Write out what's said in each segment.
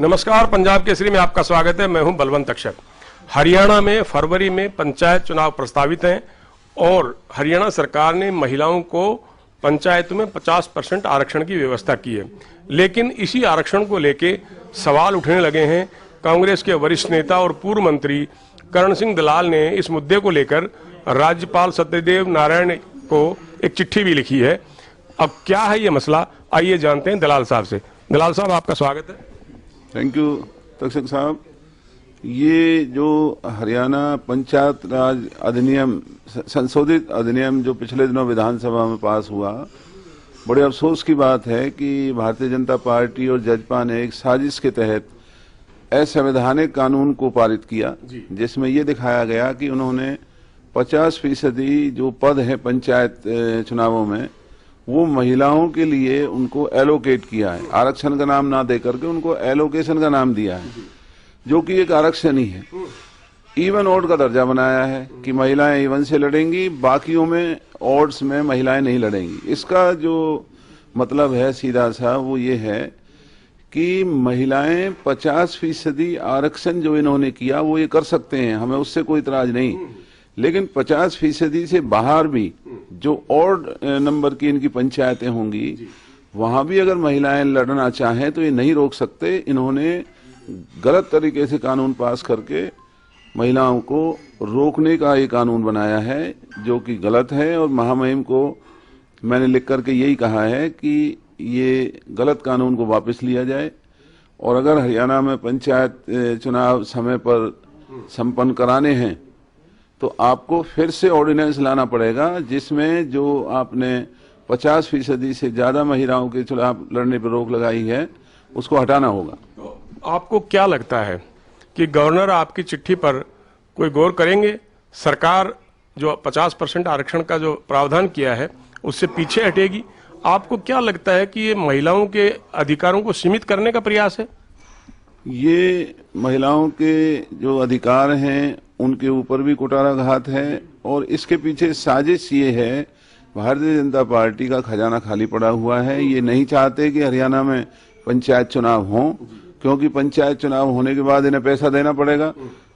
नमस्कार, पंजाब केसरी में आपका स्वागत है। मैं हूं बलवंत अक्षर। हरियाणा में फरवरी में पंचायत चुनाव प्रस्तावित हैं और हरियाणा सरकार ने महिलाओं को पंचायत में 50% आरक्षण की व्यवस्था की है। लेकिन इसी आरक्षण को लेके सवाल उठने लगे हैं। कांग्रेस के वरिष्ठ नेता और पूर्व मंत्री करण सिंह दलाल ने इस मुद्दे को लेकर राज्यपाल सत्यदेव नारायण को एक चिट्ठी भी लिखी है। अब क्या है ये मसला, आइए जानते हैं दलाल साहब से। दलाल साहब, आपका स्वागत है। थैंक यू तक्षक साहब। ये जो हरियाणा पंचायत राज अधिनियम, संशोधित अधिनियम जो पिछले दिनों विधानसभा में पास हुआ, बड़े अफसोस की बात है कि भारतीय जनता पार्टी और जजपा ने एक साजिश के तहत असंवैधानिक कानून को पारित किया, जिसमें ये दिखाया गया कि उन्होंने 50% जो पद है पंचायत चुनावों में वो महिलाओं के लिए उनको एलोकेट किया है। आरक्षण का नाम ना देकर के उनको एलोकेशन का नाम दिया है, जो कि एक आरक्षण ही है। इवन ऑड का दर्जा बनाया है कि महिलाएं इवन से लड़ेंगी, बाकियों में ऑड्स में महिलाएं नहीं लड़ेंगी। इसका जो मतलब है सीधा सा वो ये है कि महिलाएं 50% आरक्षण जो इन्होंने किया वो ये कर सकते हैं, हमें उससे कोई इतराज नहीं। लेकिन 50% से बाहर भी जो ऑड नंबर की इनकी पंचायतें होंगी, वहां भी अगर महिलाएं लड़ना चाहें तो ये नहीं रोक सकते। इन्होंने गलत तरीके से कानून पास करके महिलाओं को रोकने का ये कानून बनाया है, जो कि गलत है। और महामहिम को मैंने लिख करके यही कहा है कि ये गलत कानून को वापस लिया जाए और अगर हरियाणा में पंचायत चुनाव समय पर संपन्न कराने हैं तो आपको फिर से ऑर्डिनेंस लाना पड़ेगा, जिसमें जो आपने 50% से ज्यादा महिलाओं के चुनाव लड़ने पर रोक लगाई है उसको हटाना होगा। तो आपको क्या लगता है कि गवर्नर आपकी चिट्ठी पर कोई गौर करेंगे? सरकार जो 50% आरक्षण का जो प्रावधान किया है उससे पीछे हटेगी? आपको क्या लगता है कि ये महिलाओं के अधिकारों को सीमित करने का प्रयास है? ये महिलाओं के जो अधिकार हैं उनके ऊपर भी कुठाराघात है और इसके पीछे साजिश ये है, भारतीय जनता पार्टी का खजाना खाली पड़ा हुआ है। ये नहीं चाहते कि हरियाणा में पंचायत चुनाव हों, क्योंकि पंचायत चुनाव होने के बाद इन्हें पैसा देना पड़ेगा।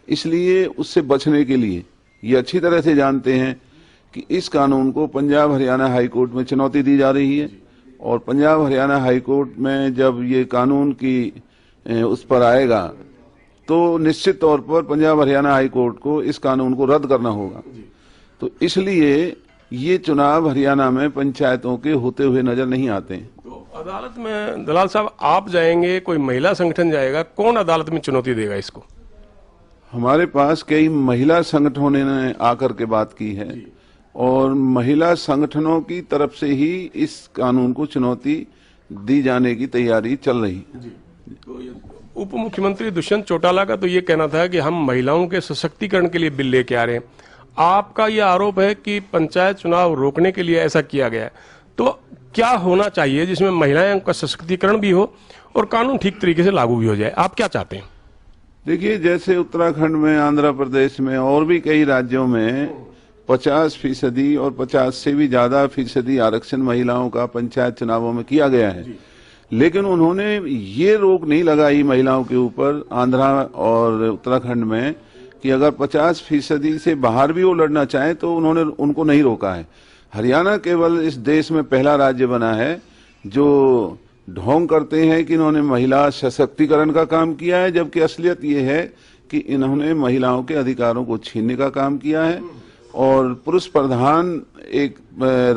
इसलिए उससे बचने के लिए ये अच्छी तरह से जानते हैं कि इस कानून को पंजाब हरियाणा हाई कोर्ट में चुनौती दी जा रही है और पंजाब हरियाणा हाई कोर्ट में जब ये कानून की उस पर आएगा तो निश्चित तौर पर पंजाब हरियाणा हाई कोर्ट को इस कानून को रद्द करना होगा। तो इसलिए ये चुनाव हरियाणा में पंचायतों के होते हुए नजर नहीं आते हैं। तो अदालत में दलाल साहब आप जाएंगे, कोई महिला संगठन जाएगा, कौन अदालत में चुनौती देगा इसको? हमारे पास कई महिला संगठनों ने आकर के बात की है और महिला संगठनों की तरफ से ही इस कानून को चुनौती दी जाने की तैयारी चल रही है। तो उप मुख्यमंत्री दुष्यंत चौटाला का तो ये कहना था कि हम महिलाओं के सशक्तिकरण के लिए बिल लेके आ रहे हैं। आपका ये आरोप है कि पंचायत चुनाव रोकने के लिए ऐसा किया गया है। तो क्या होना चाहिए जिसमें महिलाओं का सशक्तिकरण भी हो और कानून ठीक तरीके से लागू भी हो जाए? आप क्या चाहते हैं? देखिए, जैसे उत्तराखंड में, आंध्र प्रदेश में और भी कई राज्यों में 50% और 50 से भी ज्यादा फीसदी आरक्षण महिलाओं का पंचायत चुनावों में किया गया है। लेकिन उन्होंने ये रोक नहीं लगाई महिलाओं के ऊपर आंध्रा और उत्तराखंड में कि अगर 50% से बाहर भी वो लड़ना चाहे तो उन्होंने उनको नहीं रोका है। हरियाणा केवल इस देश में पहला राज्य बना है जो ढोंग करते हैं कि इन्होंने महिला सशक्तिकरण का काम किया है, जबकि असलियत ये है कि इन्होंने महिलाओं के अधिकारों को छीनने का काम किया है और पुरुष प्रधान एक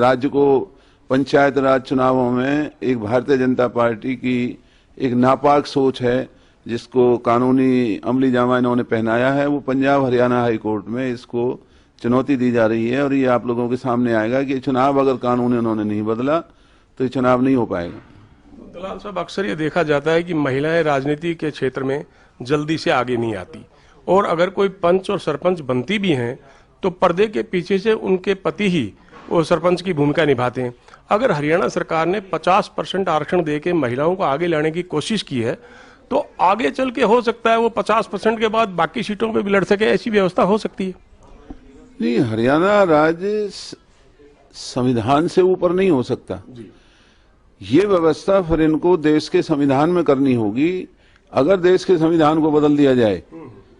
राज्य को पंचायत राज चुनावों में एक भारतीय जनता पार्टी की एक नापाक सोच है, जिसको कानूनी अमली जामा इन्होंने पहनाया है। वो पंजाब हरियाणा हाई कोर्ट में इसको चुनौती दी जा रही है और ये आप लोगों के सामने आएगा कि चुनाव अगर कानून इन्होंने नहीं बदला तो ये चुनाव नहीं हो पाएगा। दलाल साहब, अक्सर ये देखा जाता है कि महिलाएं राजनीति के क्षेत्र में जल्दी से आगे नहीं आती और अगर कोई पंच और सरपंच बनती भी हैं तो पर्दे के पीछे से उनके पति ही वो सरपंच की भूमिका निभाते हैं। अगर हरियाणा सरकार ने 50% आरक्षण देके महिलाओं को आगे लाने की कोशिश की है तो आगे चल के हो सकता है वो 50% के बाद बाकी सीटों पे भी लड़ सके, ऐसी व्यवस्था हो सकती है। नहीं, हरियाणा राज्य संविधान से ऊपर नहीं हो सकता। ये व्यवस्था फिर इनको देश के संविधान में करनी होगी अगर देश के संविधान को बदल दिया जाए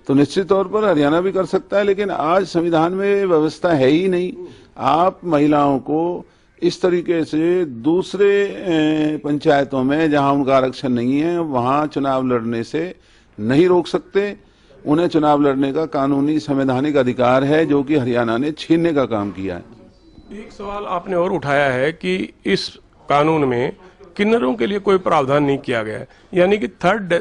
तो निश्चित तौर पर हरियाणा भी कर सकता है, लेकिन आज संविधान में व्यवस्था है ही नहीं। आप महिलाओं को इस तरीके से दूसरे पंचायतों में जहां उनका आरक्षण नहीं है वहां चुनाव लड़ने से नहीं रोक सकते। उन्हें चुनाव लड़ने का कानूनी संवैधानिक अधिकार है, जो कि हरियाणा ने छीनने का काम किया है। एक सवाल आपने और उठाया है कि इस कानून में किन्नरों के लिए कोई प्रावधान नहीं किया गया है, यानी कि थर्ड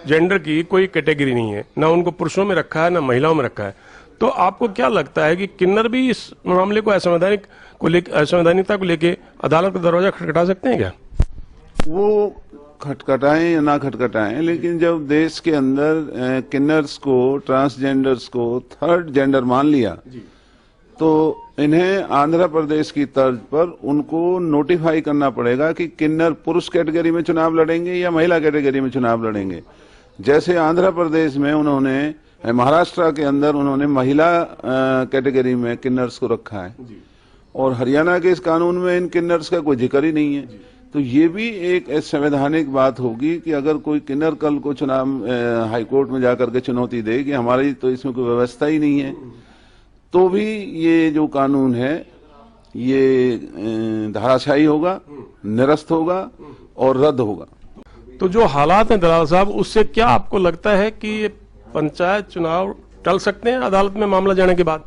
जेंडर की कोई कैटेगरी नहीं है, ना उनको पुरुषों में रखा है ना महिलाओं में रखा है। तो आपको क्या लगता है कि किन्नर भी इस मामले को असंवैधानिकता को लेके अदालत का दरवाजा खटखटा सकते हैं क्या? वो खटखटाएं या ना खटखटाएं, लेकिन जब देश के अंदर किन्नर्स को, ट्रांसजेंडर्स को थर्ड जेंडर मान लिया तो इन्हें आंध्र प्रदेश की तर्ज पर उनको नोटिफाई करना पड़ेगा कि किन्नर पुरुष कैटेगरी में चुनाव लड़ेंगे या महिला कैटेगरी में चुनाव लड़ेंगे। जैसे आंध्र प्रदेश में उन्होंने, महाराष्ट्र के अंदर उन्होंने महिला कैटेगरी में किन्नर्स को रखा है, और हरियाणा के इस कानून में इन किन्नर्स का कोई जिक्र ही नहीं है। तो ये भी एक संवैधानिक बात होगी कि अगर कोई किन्नर कल को चुनाव हाईकोर्ट में जाकर के चुनौती दे कि हमारी तो इसमें कोई व्यवस्था ही नहीं है, तो भी ये जो कानून है ये धाराशायी होगा, निरस्त होगा और रद्द होगा। तो जो हालात हैं दलाल साहब, उससे क्या आपको लगता है कि ये पंचायत चुनाव टल सकते हैं अदालत में मामला जाने के बाद?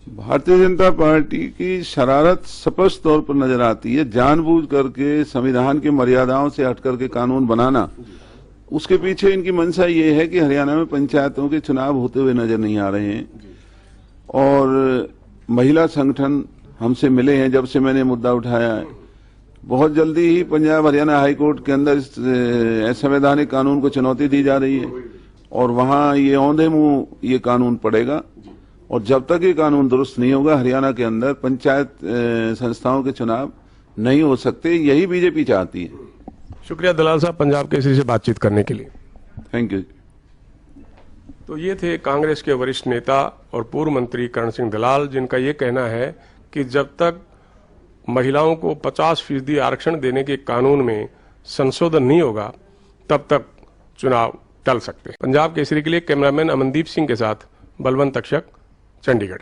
भारतीय जनता पार्टी की शरारत स्पष्ट तौर पर नजर आती है। जानबूझ करके संविधान की मर्यादाओं से हट करके कानून बनाना, उसके पीछे इनकी मंशा ये है कि हरियाणा में पंचायतों के चुनाव होते हुए नजर नहीं आ रहे हैं। और महिला संगठन हमसे मिले हैं जब से मैंने मुद्दा उठाया है। बहुत जल्दी ही पंजाब हरियाणा हाईकोर्ट के अंदर इस असंवैधानिक कानून को चुनौती दी जा रही है, और वहां ये औंधे मुंह ये कानून पड़ेगा। और जब तक ये कानून दुरुस्त नहीं होगा, हरियाणा के अंदर पंचायत संस्थाओं के चुनाव नहीं हो सकते। यही बीजेपी चाहती है। शुक्रिया दलाल साहब पंजाब केसरी से बातचीत करने के लिए। Thank you. तो ये थे कांग्रेस के वरिष्ठ नेता और पूर्व मंत्री कर्ण सिंह दलाल, जिनका ये कहना है कि जब तक महिलाओं को 50% आरक्षण देने के कानून में संशोधन नहीं होगा तब तक चुनाव टल सकते हैं। पंजाब केसरी के लिए कैमरामैन अमनदीप सिंह के साथ बलवंत तक्षक, चंडीगढ़।